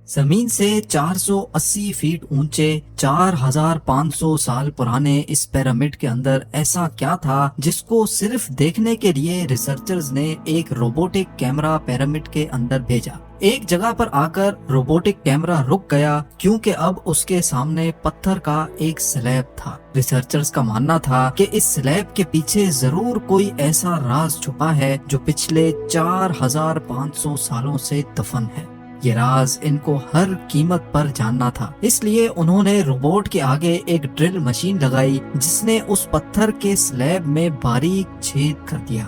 जमीन से 480 फीट ऊंचे 4500 साल पुराने इस पिरामिड के अंदर ऐसा क्या था जिसको सिर्फ देखने के लिए रिसर्चर्स ने एक रोबोटिक कैमरा पिरामिड के अंदर भेजा। एक जगह पर आकर रोबोटिक कैमरा रुक गया क्योंकि अब उसके सामने पत्थर का एक स्लैब था। रिसर्चर्स का मानना था कि इस स्लैब के पीछे जरूर कोई ऐसा राज छुपा है जो पिछले 4500 सालों से दफन है। ये राज इनको हर कीमत पर जानना था, इसलिए उन्होंने रोबोट के आगे एक ड्रिल मशीन लगाई जिसने उस पत्थर के स्लैब में बारीक छेद कर दिया।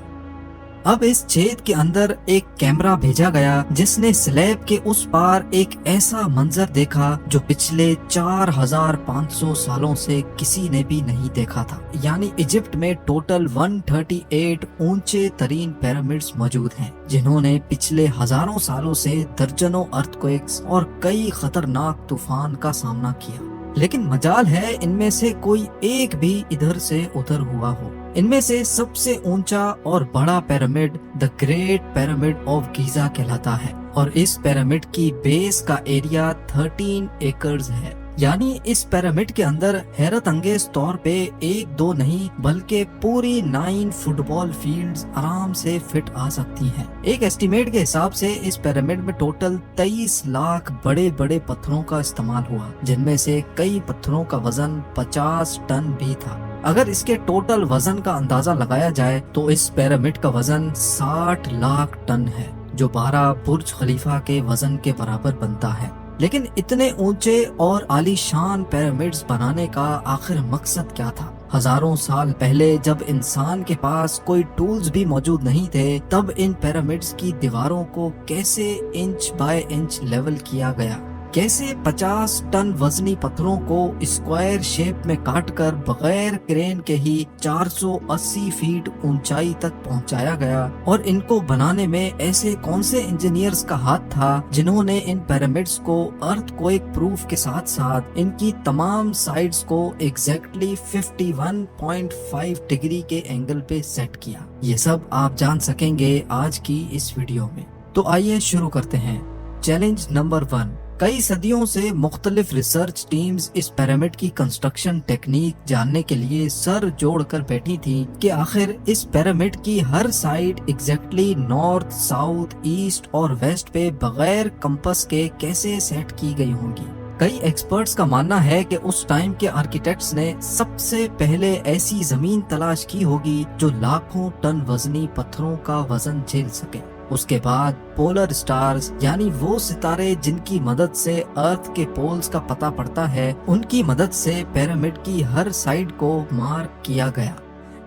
अब इस छेद के अंदर एक कैमरा भेजा गया जिसने स्लैब के उस पार एक ऐसा मंजर देखा जो पिछले 4500 सालों से किसी ने भी नहीं देखा था। यानी इजिप्ट में टोटल 138 ऊंचे तरीन पिरामिड्स मौजूद हैं जिन्होंने पिछले हजारों सालों से दर्जनों अर्थक्वेक्स और कई खतरनाक तूफान का सामना किया, लेकिन मजाल है इनमें से कोई एक भी इधर से उधर हुआ हो। इनमें से सबसे ऊंचा और बड़ा pyramid the great pyramid of Giza कहलाता है और इस पिरामिड की बेस का एरिया 13 एकर्स है। यानी इस पिरामिड के अंदर हैरत अंगेज तौर पे एक दो नहीं बल्कि पूरी 9 फुटबॉल फील्ड्स आराम से फिट आ सकती हैं। एक एस्टीमेट के हिसाब से इस पिरामिड में टोटल 23 लाख बड़े बड़े पत्थरों का इस्तेमाल हुआ, जिनमें से कई पत्थरों का वजन 50 टन भी था। अगर इसके टोटल वजन का अंदाजा लगाया जाए तो इस पिरामिड का वजन 60 लाख टन है, जो 12 बुर्ज खलीफा के वजन के बराबर बनता है। लेकिन इतने ऊंचे और आलीशान पिरामिड्स बनाने का आखिर मकसद क्या था? हजारों साल पहले जब इंसान के पास कोई टूल्स भी मौजूद नहीं थे, तब इन पिरामिड्स की दीवारों को कैसे इंच बाय इंच लेवल किया गया? कैसे 50 टन वजनी पत्थरों को स्क्वायर शेप में काटकर बगैर क्रेन के ही 480 फीट ऊंचाई तक पहुंचाया गया? और इनको बनाने में ऐसे कौन से इंजीनियर्स का हाथ था जिन्होंने इन पिरामिड्स को अर्थक्वेक प्रूफ के साथ साथ इनकी तमाम साइड्स को एग्जैक्टली 51.5 डिग्री के एंगल पे सेट किया? ये सब आप जान सकेंगे आज की इस वीडियो में। तो आइए शुरू करते हैं। Challenge number 1। कई सदियों से मुख्तलिफ रिसर्च टीम्स इस पिरामिड की कंस्ट्रक्शन टेक्निक जानने के लिए सर जोड़कर बैठी थी कि आखिर इस पिरामिड की हर side exactly north, south, east और वेस्ट पे बगैर कंपास के कैसे सेट की गई होंगी। कई एक्सपर्ट्स का मानना है कि उस टाइम के आर्किटेक्ट्स ने सबसे पहले ऐसी जमीन तलाश की होगी जो लाखों टन वजनी पत्थरों का वजन झेल सके। उसके बाद पोलर स्टार्स यानी वो सितारे जिनकी मदद से अर्थ के पोल्स का पता पड़ता है, उनकी मदद से पिरामिड की हर साइड को मार्क किया गया।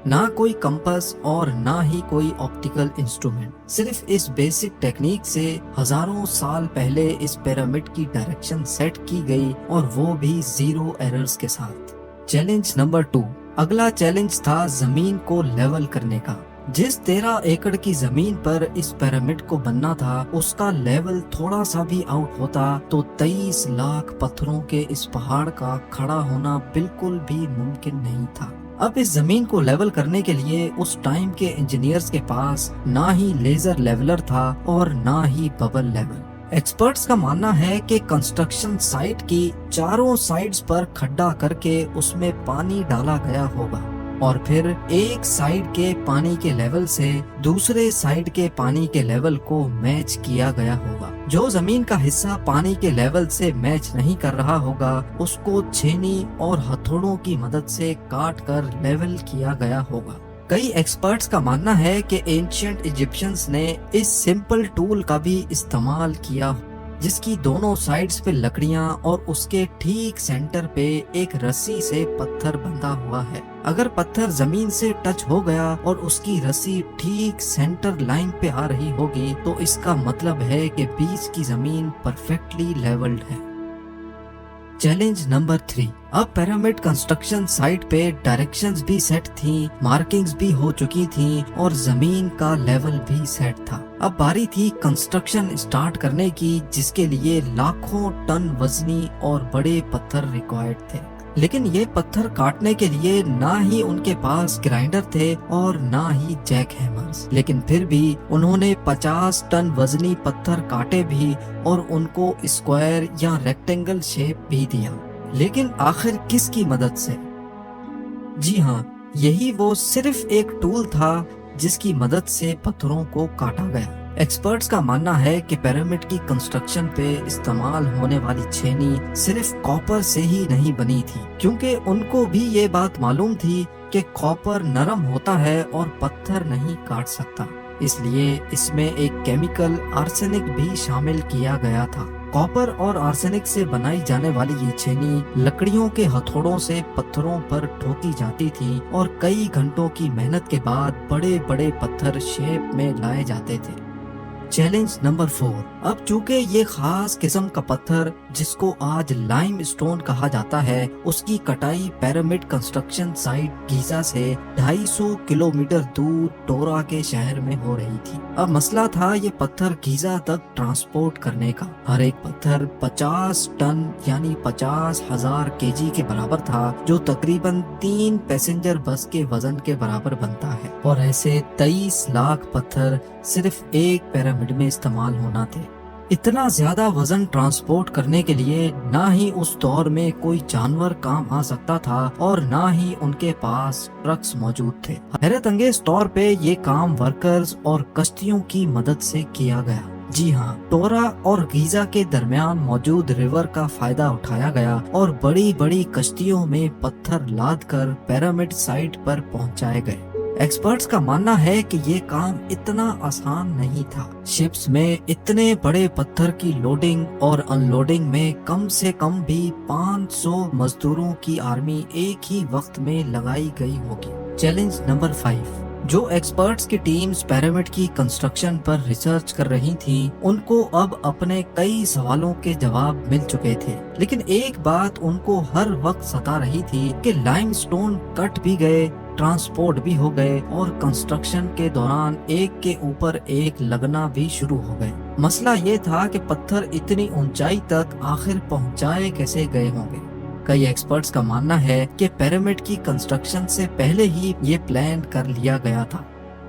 ना कोई कंपास और ना ही कोई ऑप्टिकल इंस्ट्रूमेंट, सिर्फ इस बेसिक टेक्निक से हजारों साल पहले इस पिरामिड की डायरेक्शन सेट की गई और वो भी 0 एरर्स के साथ। Challenge number 2। अगला चैलेंज था जमीन को लेवल करने का। जिस 13 एकड़ की जमीन पर इस पिरामिड को बनना था, उसका लेवल थोड़ा सा भी आउट होता तो 23 लाख पत्थरों के इस पहाड़ का खड़ा होना बिल्कुल भी मुमकिन नहीं था। अब इस जमीन को लेवल करने के लिए उस टाइम के इंजीनियर्स के पास ना ही लेजर लेवलर था और ना ही बबल लेवल। एक्सपर्ट्स का मानना है कि कंस्ट्रक्शन साइट की चारों साइड्स पर खड्डा करके उसमें पानी डाला गया होगा और फिर एक साइड के पानी के लेवल से दूसरे साइड के पानी के लेवल को मैच किया गया होगा। जो जमीन का हिस्सा पानी के लेवल से मैच नहीं कर रहा होगा, उसको छेनी और हथौड़ों की मदद से काट कर लेवल किया गया होगा। कई एक्सपर्ट्स का मानना है कि एंशिएंट इजिप्शियंस ने इस सिंपल टूल का भी इस्तेमाल किया, जिसकी दोनों साइड्स पे लकड़ियां और उसके ठीक सेंटर पे एक रस्सी से पत्थर बंधा हुआ है। अगर पत्थर जमीन से टच हो गया और उसकी रस्सी ठीक सेंटर लाइन पे आ रही होगी तो इसका मतलब है कि बीच की जमीन परफेक्टली लेवल्ड है। Challenge number 3। अब पिरामिड कंस्ट्रक्शन साइट पे डायरेक्शंस भी सेट थी, मार्किंग्स भी हो चुकी थी और जमीन का लेवल भी सेट था। अब बारी थी कंस्ट्रक्शन स्टार्ट करने की, जिसके लिए लाखों टन वजनी और बड़े पत्थर रिक्वायर्ड थे। لیکن یہ پتھر کاٹنے کے لیے نہ ہی ان کے پاس گرائنڈر تھے اور نہ ہی جیک ہیمرز، لیکن پھر بھی انہوں نے 50 ٹن وزنی پتھر کاٹے بھی اور ان کو اسکوائر یا ریکٹینگل شیپ بھی دیا۔ لیکن آخر کس کی مدد سے؟ جی ہاں، یہی وہ صرف ایک ٹول تھا جس کی مدد سے پتھروں کو کاٹا گیا۔ ایکسپرٹس کا ماننا ہے کہ پیرامڈ کی کنسٹرکشن پہ استعمال ہونے والی چھینی صرف کاپر سے ہی نہیں بنی تھی، کیونکہ ان کو بھی یہ بات معلوم تھی کہ کاپر نرم ہوتا ہے اور پتھر نہیں کاٹ سکتا، اس لیے اس میں ایک کیمیکل آرسینک بھی شامل کیا گیا تھا۔ کاپر اور آرسینک سے بنائی جانے والی یہ چھینی لکڑیوں کے ہتھوڑوں سے پتھروں پر ٹھوکی جاتی تھی اور کئی گھنٹوں کی محنت کے بعد بڑے بڑے پتھر شیپ میں لائے جاتے تھے۔ Challenge number 4۔ اب چونکہ یہ خاص قسم کا پتھر جس کو آج لائم اسٹون کہا جاتا ہے، اس کی کٹائی پیرامڈ کنسٹرکشن سائٹ گیزا سے 250 کلومیٹر دور ٹورا کے شہر میں ہو رہی تھی۔ اب مسئلہ تھا یہ پتھر گیزا تک ٹرانسپورٹ کرنے کا۔ ہر ایک پتھر 50 ٹن یعنی 50,000 kg کے برابر تھا، جو تقریباً 3 پیسنجر بس کے وزن کے برابر بنتا ہے، اور ایسے 23 لاکھ پتھر صرف ایک پیرامڈ میں استعمال ہونا تھے۔ اتنا زیادہ وزن ٹرانسپورٹ کرنے کے لیے نہ ہی اس دور میں کوئی جانور کام آ سکتا تھا اور نہ ہی ان کے پاس ٹرکس موجود تھے۔ حیرت انگیز طور پہ یہ کام ورکرز اور کشتیوں کی مدد سے کیا گیا۔ جی ہاں، ٹورا اور گیزا کے درمیان موجود ریور کا فائدہ اٹھایا گیا اور بڑی بڑی کشتیوں میں پتھر لاد کر پیرامڈ سائٹ پر پہنچائے گئے۔ ایکسپرٹس کا ماننا ہے کہ یہ کام اتنا آسان نہیں تھا۔ شپس میں اتنے بڑے پتھر کی لوڈنگ اور ان لوڈنگ میں کم سے کم بھی 500 مزدوروں کی آرمی ایک ہی وقت میں لگائی گئی ہوگی۔ Challenge number 5۔ جو ایکسپرٹس کی ٹیمز پیرامڈ کی کنسٹرکشن پر ریسرچ کر رہی تھیں، ان کو اب اپنے کئی سوالوں کے جواب مل چکے تھے، لیکن ایک بات ان کو ہر وقت ستا رہی تھی کہ لائم سٹون کٹ بھی گئے، ٹرانسپورٹ بھی ہو گئے اور کنسٹرکشن کے دوران ایک کے اوپر ایک لگنا بھی شروع ہو گئے۔ مسئلہ یہ تھا کہ پتھر اتنی اونچائی تک آخر پہنچائے کیسے گئے ہوں گے۔ کئی ایکسپرٹس کا ماننا ہے کہ پیرامڈ کی کنسٹرکشن سے پہلے ہی یہ پلان کر لیا گیا تھا،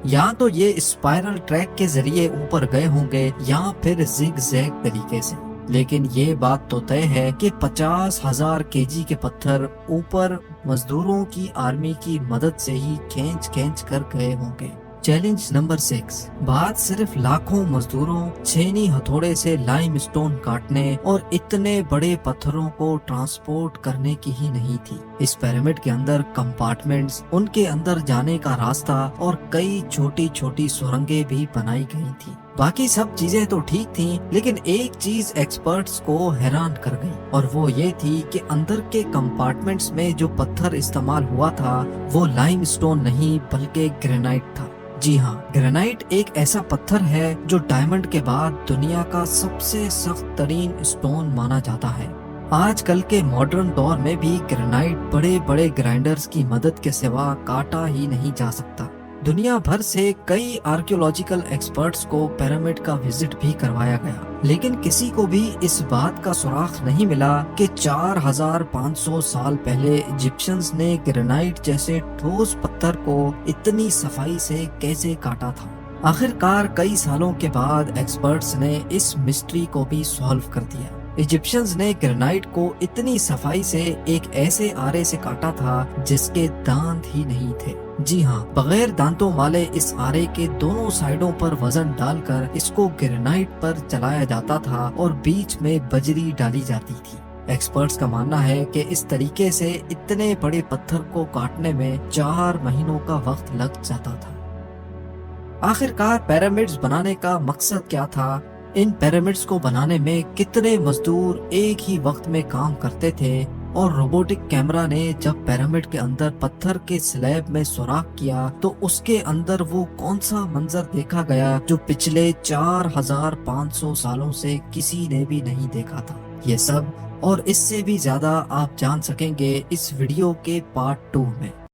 یا تو یہ اسپائرل ٹریک کے ذریعے اوپر گئے ہوں گے یا پھر زگ زیگ طریقے سے، لیکن یہ بات تو طے ہے کہ 50,000 kg کے پتھر اوپر مزدوروں کی آرمی کی مدد سے ہی کھینچ کر گئے ہوں گے۔ Challenge number 6۔ بات صرف لاکھوں مزدوروں، چھینی ہتھوڑے سے لائم اسٹون کاٹنے اور اتنے بڑے پتھروں کو ٹرانسپورٹ کرنے کی ہی نہیں تھی۔ اس پیرامڈ کے اندر کمپارٹمنٹس، ان کے اندر جانے کا راستہ اور کئی چھوٹی چھوٹی سرنگیں بھی بنائی گئی تھی۔ باقی سب چیزیں تو ٹھیک تھیں، لیکن ایک چیز ایکسپرٹس کو حیران کر گئی، اور وہ یہ تھی کہ اندر کے کمپارٹمنٹس میں جو پتھر استعمال ہوا تھا وہ لائم اسٹون نہیں بلکہ گرینائٹ تھا۔ جی ہاں، گرینائٹ ایک ایسا پتھر ہے جو ڈائمنڈ کے بعد دنیا کا سب سے سخت ترین اسٹون مانا جاتا ہے۔ آج کل کے ماڈرن دور میں بھی گرینائٹ بڑے بڑے گرائنڈرز کی مدد کے سوا کاٹا ہی نہیں جا سکتا۔ دنیا بھر سے کئی آرکیولوجیکل ایکسپرٹس کو پیرامڈ کا وزٹ بھی کروایا گیا، لیکن کسی کو بھی اس بات کا سراغ نہیں ملا کہ 4500 سال پہلے ایجپشنز نے گرینائٹ جیسے ٹھوس پتھر کو اتنی صفائی سے کیسے کاٹا تھا۔ آخرکار کئی سالوں کے بعد ایکسپرٹس نے اس مسٹری کو بھی سالو کر دیا۔ ایجپشنز نے گرینائٹ کو اتنی صفائی سے ایک ایسے آرے سے کاٹا تھا جس کے دانت ہی نہیں تھے۔ جی ہاں، بغیر دانتوں والے اس آرے کے دونوں سائڈوں پر وزن ڈال کر اس کو گرینائٹ پر چلایا جاتا تھا اور بیچ میں بجری ڈالی جاتی تھی۔ ایکسپرٹس کا ماننا ہے کہ اس طریقے سے اتنے بڑے پتھر کو کاٹنے میں 4 مہینوں کا وقت لگ جاتا تھا۔ آخرکار پیرامڈز بنانے کا مقصد کیا تھا؟ ان پیرامڈز کو بنانے میں کتنے مزدور ایک ہی وقت میں کام کرتے تھے، اور روبوٹک کیمرہ نے جب پیرامڈ کے اندر پتھر کے سلیب میں سوراخ کیا تو اس کے اندر وہ کون سا منظر دیکھا گیا جو پچھلے 4500 سالوں سے کسی نے بھی نہیں دیکھا تھا۔ یہ سب اور اس سے بھی زیادہ آپ جان سکیں گے اس ویڈیو کے پارٹ 2 میں۔